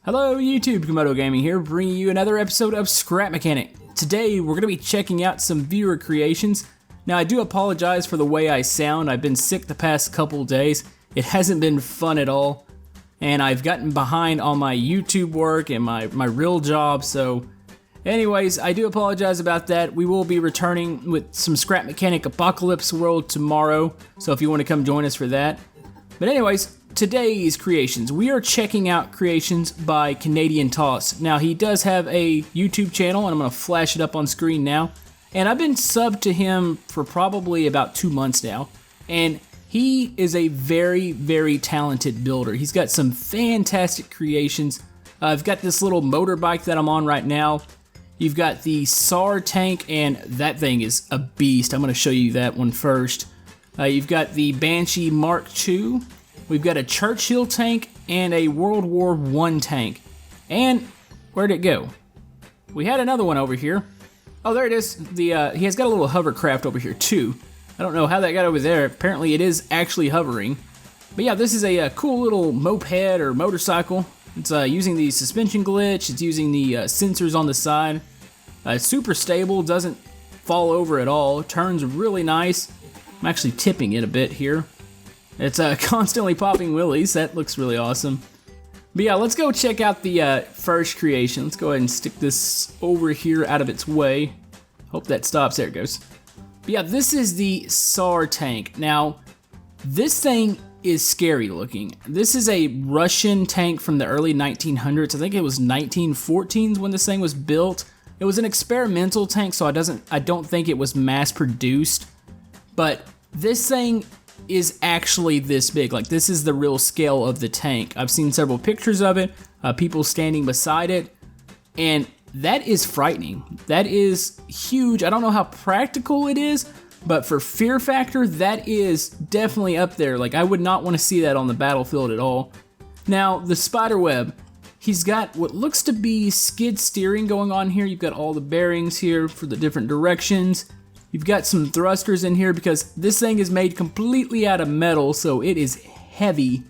Hello YouTube, Komodo Gaming here, bringing you another episode of Scrap Mechanic. Today we're going to be checking out some viewer creations. Now I do apologize for the way I sound. I've been sick the past couple days. It hasn't been fun at all. And I've gotten behind on my YouTube work and my real job, so anyways, I do apologize about that. We will be returning with some Scrap Mechanic Apocalypse World tomorrow, so if you want to come join us for that. But anyways, today's creations. We are checking out creations by Canadian Toss. Now, he does have a YouTube channel, and I'm going to flash it up on screen now. And I've been subbed to him for probably about 2 months now. And he is a very, very talented builder. He's got some fantastic creations. I've got this little motorbike that I'm on right now. You've got the SAR tank, and that thing is a beast. I'm going to show you that one first. You've got the Banshee Mark II. We've got a Churchill tank and a World War I tank. And where'd it go? We had another one over here. Oh, there it is. He has got a little hovercraft over here too. I don't know how that got over there. Apparently it is actually hovering. But yeah, this is a cool little moped or motorcycle. It's using the suspension glitch. It's using the sensors on the side. It's super stable. Doesn't fall over at all. Turns really nice. I'm actually tipping it a bit here. It's constantly popping wheelies. That looks really awesome. But yeah, let's go check out the first creation. Let's go ahead and stick this over here out of its way. Hope that stops. There it goes. But yeah, this is the SAR tank. Now, this thing is scary looking. This is a Russian tank from the early 1900s. I think it was 1914s when this thing was built. It was an experimental tank, so I don't think it was mass produced. But this thing is actually this big. Like, this is the real scale of the tank. I've seen several pictures of it, people standing beside it, and that is frightening. That is huge. I don't know how practical it is, but for fear factor, that is definitely up there. Like, I would not want to see that on the battlefield at all. Now, the spiderweb, he's got what looks to be skid steering going on here. You've got all the bearings here for the different directions. You've got some thrusters in here because this thing is made completely out of metal, so it is heavy.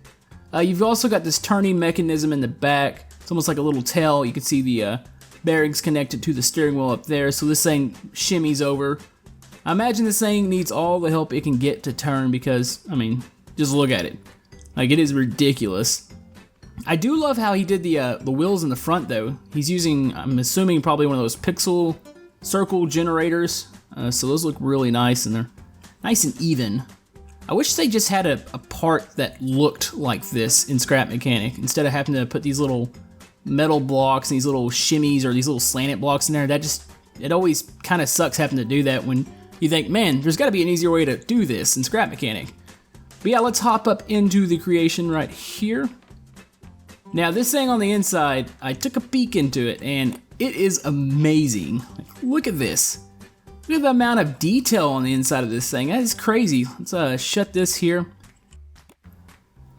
You've also got this turning mechanism in the back. It's almost like a little tail. You can see the bearings connected to the steering wheel up there, so this thing shimmies over. I imagine this thing needs all the help it can get to turn because, I mean, just look at it. Like, it is ridiculous. I do love how he did the wheels in the front, though. He's using, I'm assuming, probably one of those pixel circle generators. So those look really nice, and they're nice and even. I wish they just had a part that looked like this in Scrap Mechanic, instead of having to put these little metal blocks and these little shimmies or these little slanted blocks in there. It always kind of sucks having to do that when you think, man, there's got to be an easier way to do this in Scrap Mechanic. But yeah, let's hop up into the creation right here. Now, this thing on the inside, I took a peek into it, and it is amazing. Like, look at this. Look at the amount of detail on the inside of this thing. That is crazy. Let's shut this here.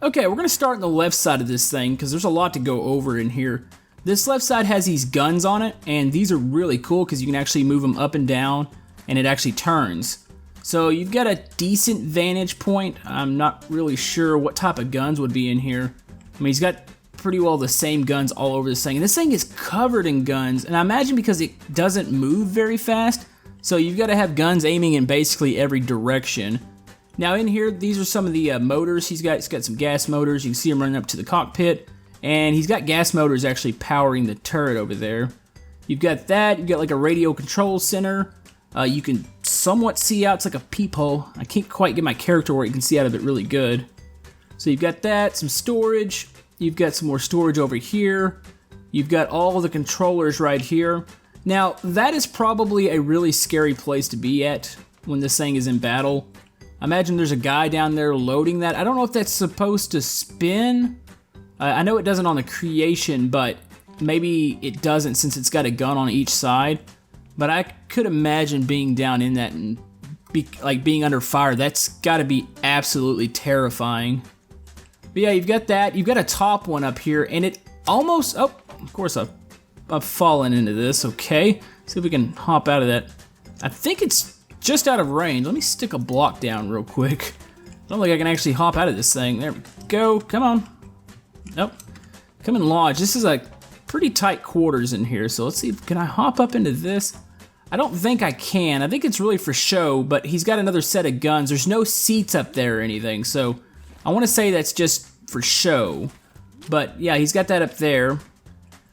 Okay, we're going to start on the left side of this thing because there's a lot to go over in here. This left side has these guns on it, and these are really cool because you can actually move them up and down, and it actually turns. So you've got a decent vantage point. I'm not really sure what type of guns would be in here. I mean, he's got pretty well the same guns all over this thing. And this thing is covered in guns, and I imagine because it doesn't move very fast, so you've got to have guns aiming in basically every direction. Now in here, these are some of the motors. He's got some gas motors. You can see them running up to the cockpit. And he's got gas motors actually powering the turret over there. You've got that. You've got like a radio control center. You can somewhat see out. It's like a peephole. I can't quite get my character where you can see out of it really good. So you've got that, some storage. You've got some more storage over here. You've got all the controllers right here. Now, that is probably a really scary place to be at when this thing is in battle. I imagine there's a guy down there loading that. I don't know if that's supposed to spin. I know it doesn't on the creation, but maybe it doesn't since it's got a gun on each side. But I could imagine being down in that and being under fire. That's got to be absolutely terrifying. But yeah, you've got that. You've got a top one up here, and it almost... Oh, of course, I've fallen into this. Okay, see if we can hop out of that. I think it's just out of range. Let me stick a block down real quick. I don't think I can actually hop out of this thing. There we go. Come on. Nope. Come and lodge. This is a pretty tight quarters in here, so let's see, can I hop up into this? I don't think I can. I think it's really for show, but he's got another set of guns. There's no seats up there or anything, so I want to say that's just for show. But yeah, he's got that up there.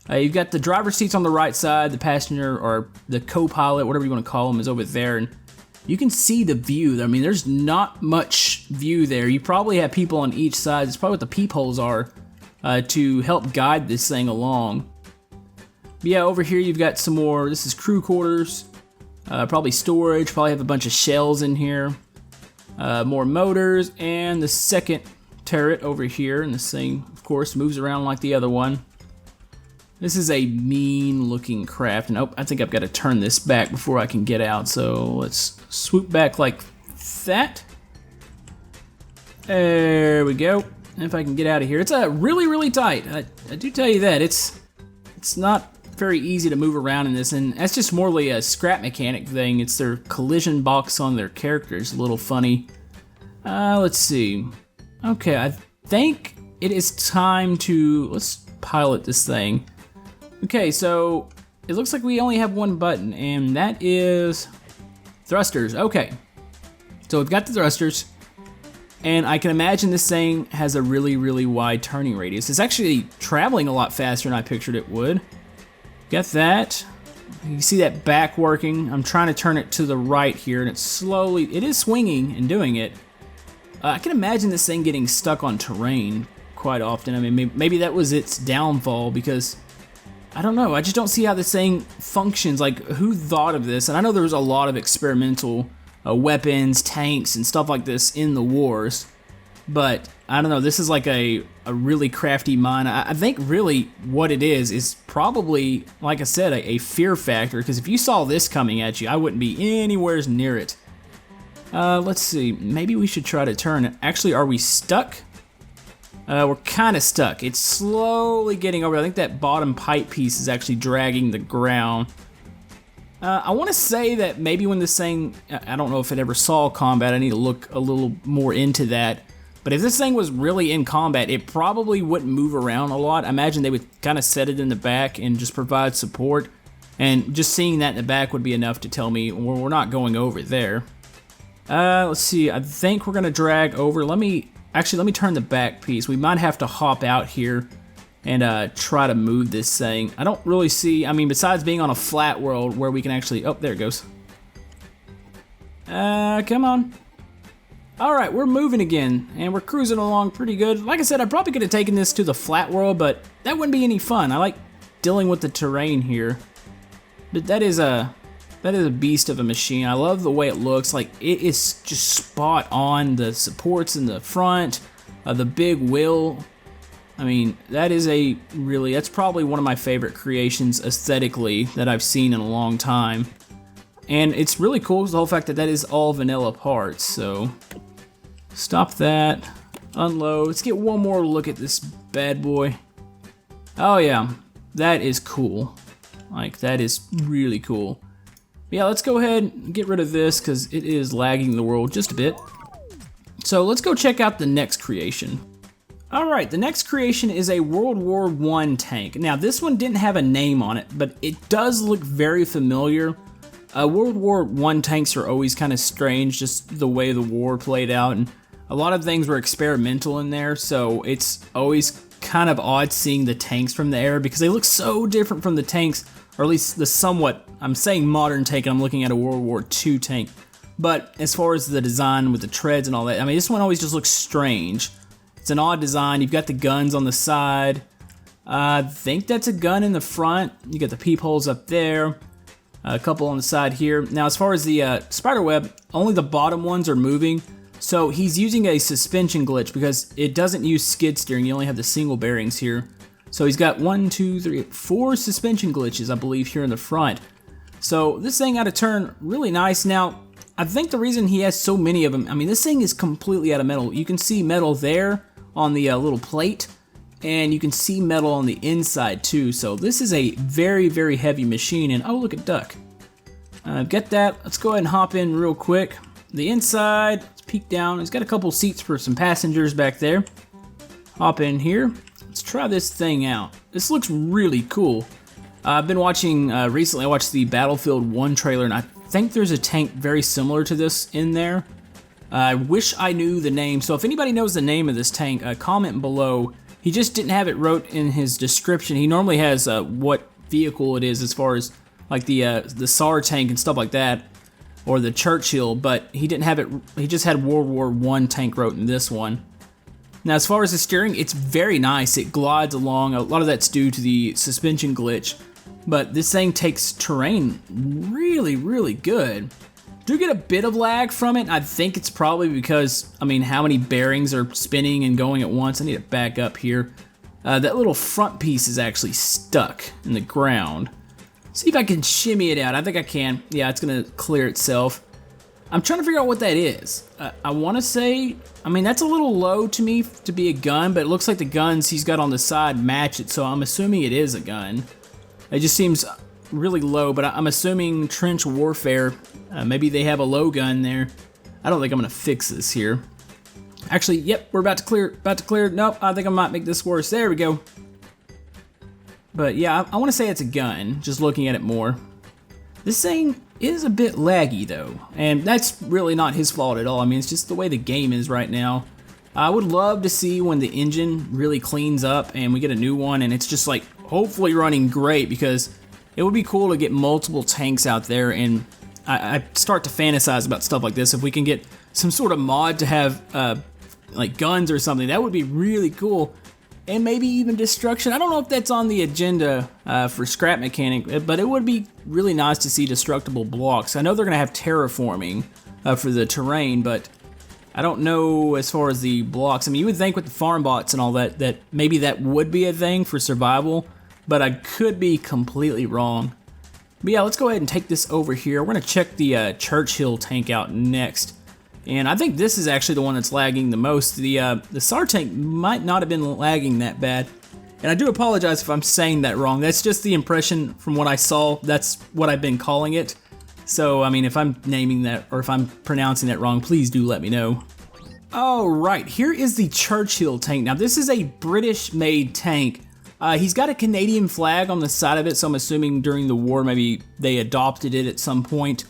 You've got the driver's seats on the right side, the passenger or the co-pilot, whatever you want to call him, is over there, and you can see the view. I mean, there's not much view there. You probably have people on each side. It's probably what the peepholes are to help guide this thing along. But yeah, over here you've got some more. This is crew quarters, probably storage. Probably have a bunch of shells in here. More motors, and the second turret over here. And this thing, of course, moves around like the other one. This is a mean-looking craft, and oh, I think I've got to turn this back before I can get out. So let's swoop back like that. There we go. If I can get out of here, it's really, really tight. I do tell you that it's not very easy to move around in this, and that's just morely a scrap mechanic thing. It's their collision box on their characters, a little funny. Let's see. Okay, I think it is time to let's pilot this thing. Okay, so it looks like we only have one button, and that is thrusters. Okay, so we've got the thrusters, and I can imagine this thing has a really, really wide turning radius. It's actually traveling a lot faster than I pictured it would. Got that. You can see that back working. I'm trying to turn it to the right here, and it is swinging and doing it. I can imagine this thing getting stuck on terrain quite often. I mean, maybe that was its downfall, because I don't know. I just don't see how this thing functions. Like, who thought of this? And I know there was a lot of experimental weapons, tanks, and stuff like this in the wars. But, I don't know. This is like a really crafty mine. I think really what it is probably, like I said, a fear factor. Because if you saw this coming at you, I wouldn't be anywhere near it. Let's see. Maybe we should try to turn it. Actually, are we stuck? We're kind of stuck. It's slowly getting over. I think that bottom pipe piece is actually dragging the ground. I want to say that maybe when this thing, I don't know if it ever saw combat. I need to look a little more into that. But if this thing was really in combat, it probably wouldn't move around a lot. I imagine they would kind of set it in the back and just provide support. And just seeing that in the back would be enough to tell me we're not going over there. Let's see. I think we're going to drag over. Let me turn the back piece. We might have to hop out here and try to move this thing. I don't really see, I mean, besides being on a flat world where we can actually, oh, there it goes. Come on. All right, we're moving again, and we're cruising along pretty good. Like I said, I probably could have taken this to the flat world, but that wouldn't be any fun. I like dealing with the terrain here. But that is a beast of a machine. I love the way it looks. Like, it is just spot on. The supports in the front, the big wheel. I mean, that's probably one of my favorite creations aesthetically that I've seen in a long time. And it's really cool, the whole fact that is all vanilla parts. So, stop that. Unload. Let's get one more look at this bad boy. Oh yeah, that is cool. Like, that is really cool. Yeah, let's go ahead and get rid of this because it is lagging the world just a bit. So let's go check out the next creation. Alright, the next creation is a World War I tank. Now, this one didn't have a name on it, but it does look very familiar. World War I tanks are always kind of strange, just the way the war played out, and a lot of things were experimental in there, so it's always kind of odd seeing the tanks from the era because they look so different from the tanks, or at least the somewhat, I'm saying modern tank, and I'm looking at a World War II tank. But as far as the design with the treads and all that, I mean, this one always just looks strange. It's an odd design. You've got the guns on the side. I think that's a gun in the front. You got the peepholes up there. A couple on the side here. Now, as far as the spider web, only the bottom ones are moving. So he's using a suspension glitch because it doesn't use skid steering. You only have the single bearings here. So he's got 1, 2, 3, 4 suspension glitches, I believe, here in the front. So this thing out of turn, really nice. Now, I think the reason he has so many of them, I mean, this thing is completely out of metal. You can see metal there on the little plate, and you can see metal on the inside too. So this is a very, very heavy machine. And oh, look at Duck. Get that. Let's go ahead and hop in real quick. The inside, let's peek down. He's got a couple seats for some passengers back there. Hop in here. Let's try this thing out. This looks really cool. I've been watching, recently I watched the Battlefield 1 trailer, and I think there's a tank very similar to this in there. I wish I knew the name, so if anybody knows the name of this tank, comment below. He just didn't have it wrote in his description. He normally has what vehicle it is as far as like the SAR tank and stuff like that, or the Churchill, but he didn't have it, he just had World War I tank wrote in this one. Now as far as the steering, it's very nice. It glides along. A lot of that's due to the suspension glitch, but this thing takes terrain really, really good. Do get a bit of lag from it. I think it's probably because, I mean, how many bearings are spinning and going at once. I need to back up here. That little front piece is actually stuck in the ground. See if I can shimmy it out. I think I can. Yeah, it's gonna clear itself. I'm trying to figure out what that is. I wanna say, I mean, that's a little low to me to be a gun, but it looks like the guns he's got on the side match it, so I'm assuming it is a gun. It just seems really low, but I'm assuming trench warfare, maybe they have a low gun there. I don't think I'm gonna fix this here. Actually, yep, we're about to clear, nope, I think I might make this worse. There we go. But yeah, I wanna say it's a gun, just looking at it more. This thing is a bit laggy though, and that's really not his fault at all. I mean, it's just the way the game is right now. I would love to see when the engine really cleans up and we get a new one and it's just like hopefully running great, because it would be cool to get multiple tanks out there, and I start to fantasize about stuff like this. If we can get some sort of mod to have like guns or something, that would be really cool. And maybe even destruction. I don't know if that's on the agenda for Scrap Mechanic, but it would be really nice to see destructible blocks. I know they're gonna have terraforming for the terrain, but I don't know as far as the blocks. I mean, you would think with the farm bots and all that, that maybe that would be a thing for survival, but I could be completely wrong. But yeah, let's go ahead and take this over here. We're gonna check the Churchill tank out next. And I think this is actually the one that's lagging the most. The SAR tank might not have been lagging that bad. And I do apologize if I'm saying that wrong. That's just the impression from what I saw. That's what I've been calling it. So, I mean, if I'm naming that or if I'm pronouncing that wrong, please do let me know. All right, here is the Churchill tank. Now, this is a British-made tank. He's got a Canadian flag on the side of it, so I'm assuming during the war maybe they adopted it at some point.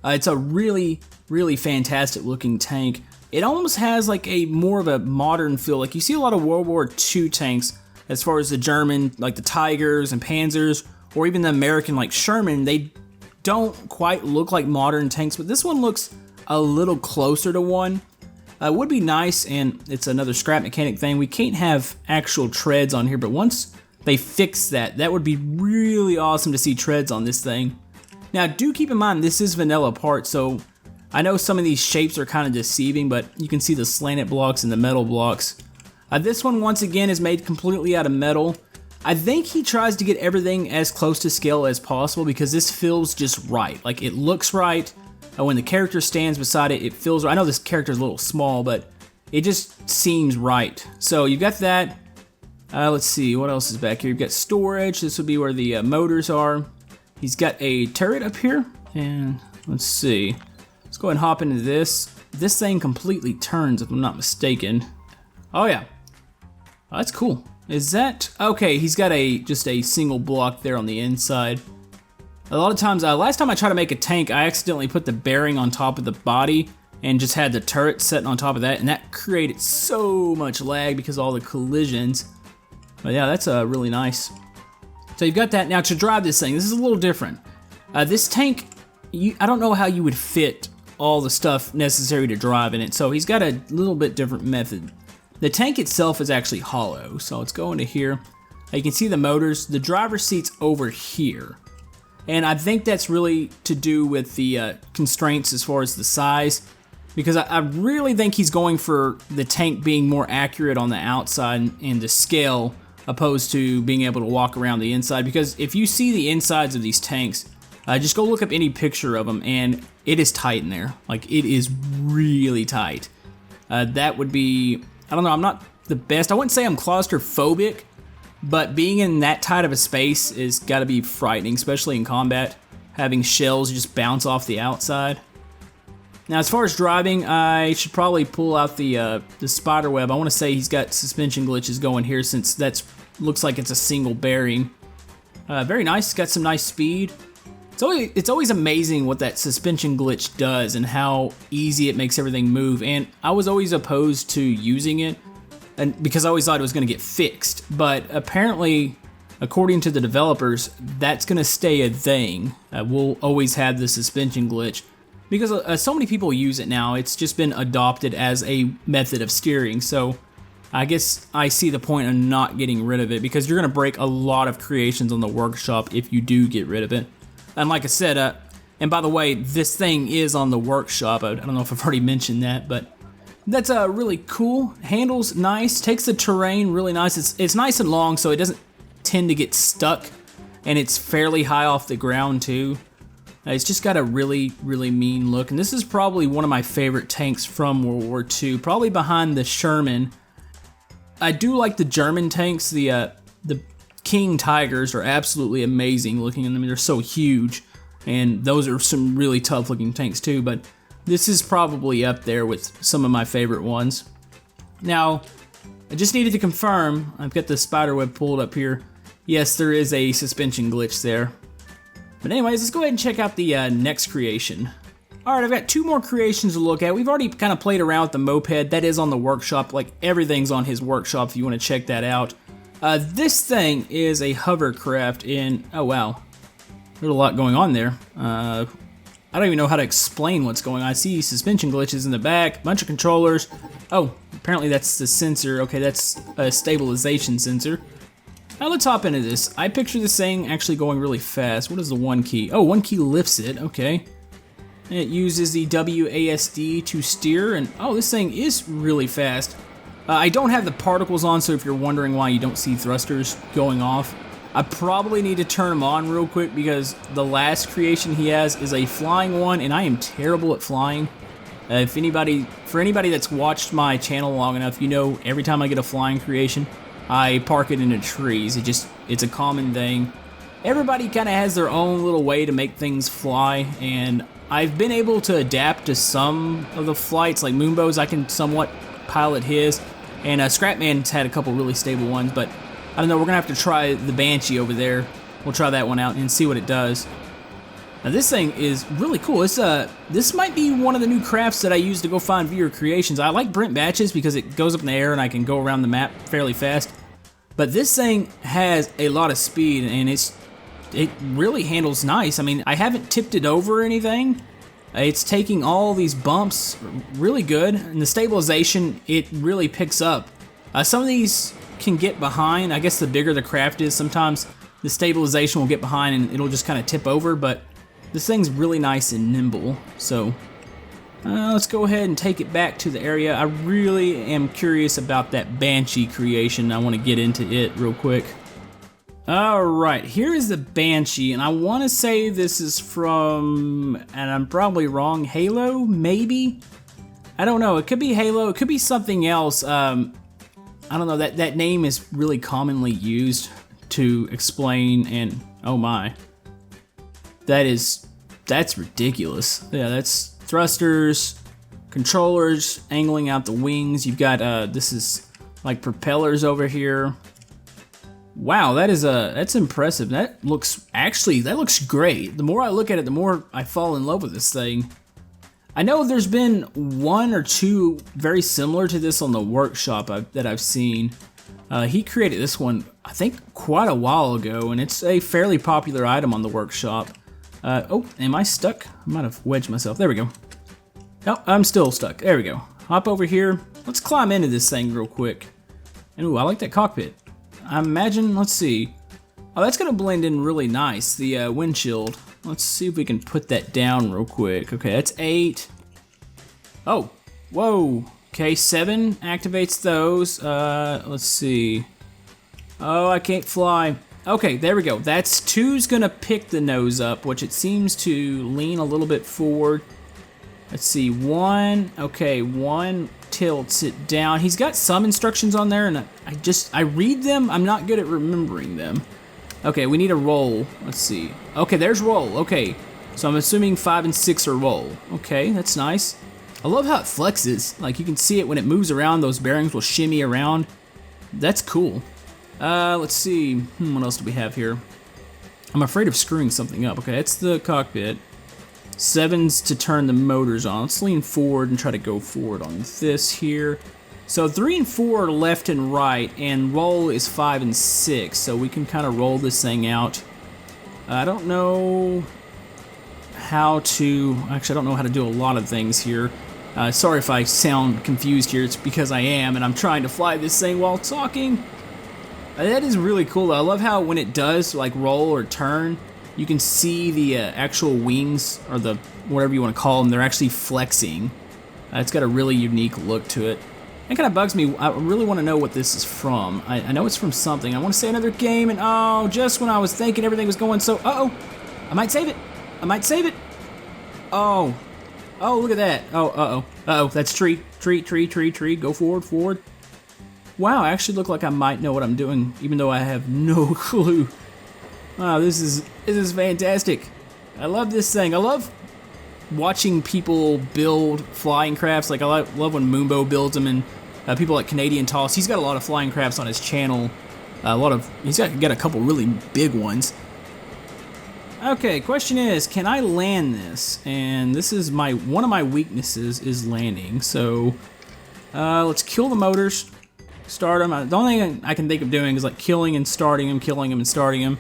It's a really, really fantastic looking tank. It almost has like a more of a modern feel. Like you see a lot of World War II tanks as far as the German, like the Tigers and Panzers, or even the American like Sherman. They don't quite look like modern tanks, but this one looks a little closer to one. It would be nice, and it's another Scrap Mechanic thing. We can't have actual treads on here, but once they fix that, that would be really awesome to see treads on this thing. Now, do keep in mind, this is vanilla parts, so I know some of these shapes are kind of deceiving, but you can see the slanted blocks and the metal blocks. This one, once again, is made completely out of metal. I think he tries to get everything as close to scale as possible because this feels just right. Like, it looks right. When the character stands beside it, it feels right. I know this character is a little small, but it just seems right. So you've got that. Let's see, what else is back here? You've got storage. This would be where the motors are. He's got a turret up here, and let's see. Let's go ahead and hop into this. This thing completely turns, if I'm not mistaken. Oh yeah, oh, that's cool. Is that, okay, he's got just a single block there on the inside. A lot of times, last time I tried to make a tank, I accidentally put the bearing on top of the body and just had the turret sitting on top of that, and that created so much lag because of all the collisions. But yeah, that's really nice. So you've got that. Now to drive this thing, this is a little different. This tank, I don't know how you would fit all the stuff necessary to drive in it, so he's got a little bit different method. The tank itself is actually hollow, so let's go into here. You can see the motors. The driver's seat's over here. And I think that's really to do with the constraints as far as the size, because I really think he's going for the tank being more accurate on the outside and the scale, opposed to being able to walk around the inside. Because if you see the insides of these tanks, just go look up any picture of them, and it is tight in there. Like, it is really tight. That would be, I don't know, I'm not the best. I wouldn't say I'm claustrophobic, but being in that tight of a space is gotta be frightening, especially in combat, having shells just bounce off the outside. Now, as far as driving, I should probably pull out the spider web. I want to say he's got suspension glitches going here, since that's looks like it's a single bearing. Very nice, it's got some nice speed. It's always amazing what that suspension glitch does and how easy it makes everything move. And I was always opposed to using it, and because I always thought it was going to get fixed. But apparently, according to the developers, that's going to stay a thing. We'll always have the suspension glitch because so many people use it now. It's just been adopted as a method of steering. So I guess I see the point of not getting rid of it, because you're going to break a lot of creations on the workshop if you do get rid of it. And like I said, and by the way, this thing is on the workshop. I don't know if I've already mentioned that, but that's really cool. Handles nice, takes the terrain really nice. It's nice and long, so it doesn't tend to get stuck, and it's fairly high off the ground too. It's just got a really, really mean look, and this is probably one of my favorite tanks from World War II, probably behind the Sherman. I do like the German tanks. The King Tigers are absolutely amazing looking. I mean, they're so huge, and those are some really tough looking tanks too, but this is probably up there with some of my favorite ones. Now, I just needed to confirm, I've got the spiderweb pulled up here. Yes, there is a suspension glitch there. But anyways, let's go ahead and check out the next creation. Alright, I've got two more creations to look at. We've already kind of played around with the moped. That is on the workshop. Like, everything's on his workshop if you want to check that out. This thing is a hovercraft in... Oh, wow. There's a lot going on there. I don't even know how to explain what's going on. I see suspension glitches in the back, a bunch of controllers. Oh, apparently that's the sensor. Okay, that's a stabilization sensor. Now let's hop into this. I picture this thing actually going really fast. What is the one key? Oh, one key lifts it. Okay. And it uses the WASD to steer, and oh, this thing is really fast. I don't have the particles on, so if you're wondering why you don't see thrusters going off, I probably need to turn them on real quick, because the last creation he has is a flying one, and I am terrible at flying. For anybody that's watched my channel long enough, you know every time I get a flying creation, I park it into trees. It's a common thing. Everybody kind of has their own little way to make things fly, and I've been able to adapt to some of the flights, like Moonbo's. I can somewhat pilot his, and Scrapman's had a couple really stable ones, but I don't know, we're gonna have to try the Banshee over there. We'll try that one out and see what it does. Now this thing is really cool. This might be one of the new crafts that I use to go find viewer creations. I like Brent Batches because it goes up in the air and I can go around the map fairly fast. But this thing has a lot of speed, and it really handles nice. I mean, I haven't tipped it over or anything. It's taking all these bumps really good, and the stabilization, it really picks up. Some of these can get behind. I guess the bigger the craft is, sometimes the stabilization will get behind and it'll just kind of tip over, but this thing's really nice and nimble. So let's go ahead and take it back to the area. I really am curious about that Banshee creation. I want to get into it real quick. Alright, here is the Banshee, and I want to say this is from, and I'm probably wrong, Halo, maybe? I don't know, it could be Halo, it could be something else. I don't know, that name is really commonly used to explain, and oh my. That's ridiculous. Yeah, that's thrusters, controllers, angling out the wings. You've got, this is like propellers over here. Wow, that's impressive. That looks great. The more I look at it, the more I fall in love with this thing. I know there's been one or two very similar to this on the workshop that I've seen. He created this one, I think, quite a while ago, and it's a fairly popular item on the workshop. Oh, am I stuck? I might have wedged myself. There we go. No, I'm still stuck. There we go. Hop over here. Let's climb into this thing real quick. And ooh, I like that cockpit. I imagine, let's see. Oh, that's gonna blend in really nice, the windshield. Let's see if we can put that down real quick. Okay, that's 8. Oh, whoa. Okay, 7 activates those. Let's see. Oh, I can't fly. Okay, there we go. That's 2's gonna pick the nose up, which it seems to lean a little bit forward. Let's see, 1, okay, 1 tilts it down. He's got some instructions on there, and I read them, I'm not good at remembering them. Okay, we need a roll. Let's see. Okay, there's roll. Okay, so I'm assuming 5 and 6 are roll. Okay, that's nice. I love how it flexes. Like, you can see it when it moves around, those bearings will shimmy around. That's cool. Let's see. What else do we have here? I'm afraid of screwing something up. Okay, it's the cockpit. 7's to turn the motors on. Let's lean forward and try to go forward on this here. So 3 and 4 are left and right, and roll is 5 and 6. So we can kind of roll this thing out. I don't know how to... Actually, I don't know how to do a lot of things here. Sorry if I sound confused here. It's because I am, and I'm trying to fly this thing while talking. That is really cool, though. I love how when it does, like, roll or turn, you can see the actual wings, or the whatever you want to call them, they're actually flexing. It's got a really unique look to it. It kind of bugs me. I really want to know what this is from. I know it's from something. I want to say another game, and oh, just when I was thinking everything was going so... Uh-oh. I might save it. I might save it. Oh. Oh, look at that. Oh, uh-oh. Uh-oh, that's tree. Tree. Go forward, forward. Wow, I actually look like I might know what I'm doing, even though I have no clue. Wow, this is fantastic. I love this thing. I love watching people build flying crafts. Like, I love when Moonbo builds them, and people like Canadian Toss. He's got a lot of flying crafts on his channel. He's got a couple really big ones. Okay, question is, can I land this? And this is one of my weaknesses is landing. So let's kill the motors, start them. The only thing I can think of doing is like killing and starting them, killing them and starting them.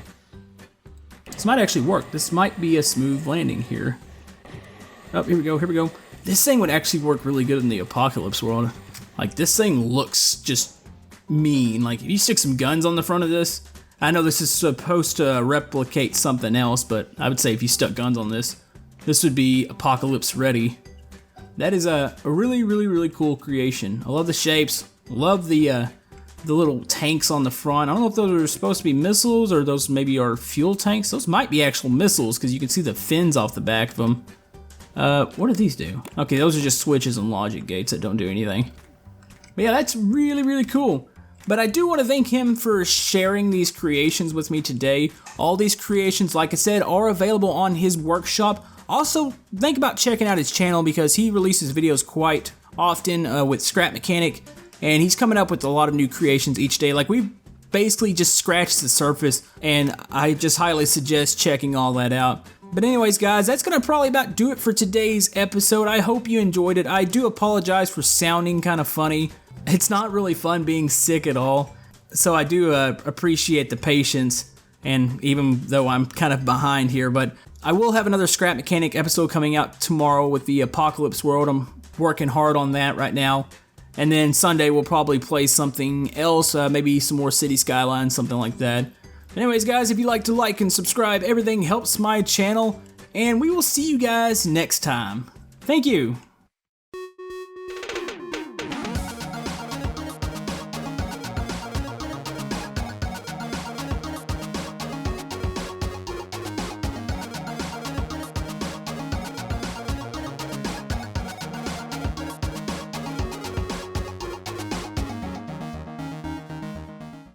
This might actually work. This might be a smooth landing here. Oh, here we go. This thing would actually work really good in the apocalypse world. Like, this thing looks just mean. Like, if you stick some guns on the front of this, I know this is supposed to replicate something else, but I would say if you stuck guns on this, this would be apocalypse ready. That is a really cool creation. I love the shapes. Love the little tanks on the front. I don't know if those are supposed to be missiles or those maybe are fuel tanks. Those might be actual missiles because you can see the fins off the back of them. What do these do? Okay, those are just switches and logic gates that don't do anything. But yeah, that's really cool. But I do want to thank him for sharing these creations with me today. All these creations, like I said, are available on his workshop. Also, think about checking out his channel because he releases videos quite often with Scrap Mechanic, and he's coming up with a lot of new creations each day. Like, we've basically just scratched the surface, and I just highly suggest checking all that out. But anyways, guys, that's going to probably about do it for today's episode. I hope you enjoyed it. I do apologize for sounding kind of funny. It's not really fun being sick at all. So I do appreciate the patience, and even though I'm kind of behind here, but I will have another Scrap Mechanic episode coming out tomorrow with the Apocalypse World. I'm working hard on that right now. And then Sunday we'll probably play something else, maybe some more City Skylines, something like that. Anyways, guys, if you like to like and subscribe, everything helps my channel, and we will see you guys next time. Thank you.